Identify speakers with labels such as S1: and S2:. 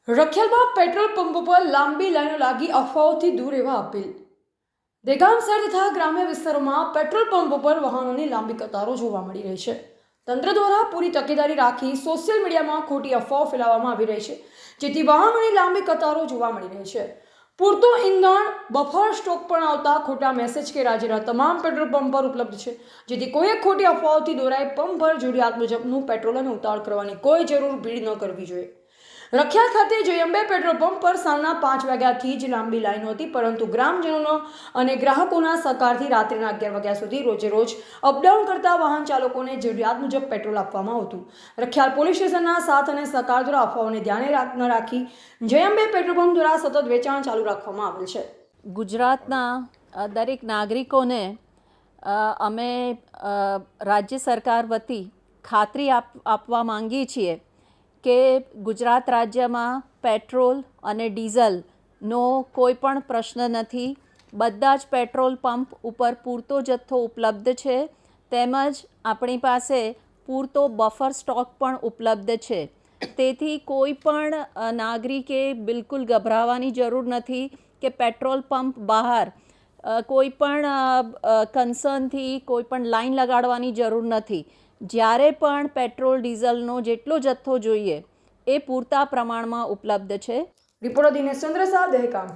S1: રખિયાલમાં petrol pump પર લાંબી લાઈનો લાગી અફવાઓથી દૂર રહેવા અપીલ। દહેગામ શહેર તથા ગ્રામ્ય વિસ્તારોમાં પેટ્રોલ પંપ પર વાહનોની લાંબી કતારો જોવા મળી રહી છે। તંત્ર દ્વારા પૂરી તકેદારી રાખી સોશિયલ મીડિયામાં ખોટી અફવાઓ ફેલાવવામાં આવી રહી છે, જેથી વાહનોની લાંબી કતારો જોવા મળી રહી છે। પૂરતો ઈંધણ બફર સ્ટોક પણ આવતા ખોટા મેસેજ કે રાજ્યના તમામ પેટ્રોલ પંપ પર ઉપલબ્ધ છે, જેથી કોઈ ખોટી અફવાઓથી દોરાય પંપ પર જરૂરિયાત મુજબનું પેટ્રોલ અને ઉતાવળ કરવાની કોઈ જરૂર ભીડ ન કરવી જોઈએ। રખિયાલ ખાતે જયંબે પેટ્રોલ પંપ પર સાંજના 5 વાગ્યાથી જ લાંબી લાઈનો હતી, પરંતુ ગ્રામજનોનો અને ગ્રાહકોના સહકારથી રાત્રિના 11 વાગ્યા સુધી રોજ અપડાઉન કરતા વાહન ચાલકોને જરૂરિયાત મુજબ પેટ્રોલ આપવામાં આવતું। રખિયાલ પોલીસ સ્ટેશનના સાથ અને સહકાર દ્વારા અફવાઓને ધ્યાને રાખી જયંબે પેટ્રોલ પંપ દ્વારા સતત વેચાણ ચાલુ રાખવામાં આવેલ છે।
S2: ગુજરાતના દરેક નાગરિકોને અમે રાજ્ય સરકાર વતી ખાતરી આપવા માંગીએ છીએ કે ગુજરાત રાજ્યમાં પેટ્રોલ અને ડીઝલનો કોઈ પણ પ્રશ્ન નથી। બધા જ પેટ્રોલ પંપ ઉપર પૂરતો જથ્થો ઉપલબ્ધ છે, તેમજ આપણી પાસે પૂરતો બફર સ્ટોક પણ ઉપલબ્ધ છે। તેથી કોઈ પણ નાગરિકે બિલકુલ ગભરાવાની જરૂર નથી કે પેટ્રોલ પંપ બહાર કોઈ પણ કન્સર્નથી કોઈ પણ લાઈન લગાડવાની જરૂર નથી। જ્યારે પણ પેટ્રોલ ડીઝલનો જેટલો જથ્થો જોઈએ એ પૂરતા પ્રમાણમાં ઉપલબ્ધ છે।
S1: રિપોર્ટર દિનેશ ચંદ્ર શાહ, દહેગામ।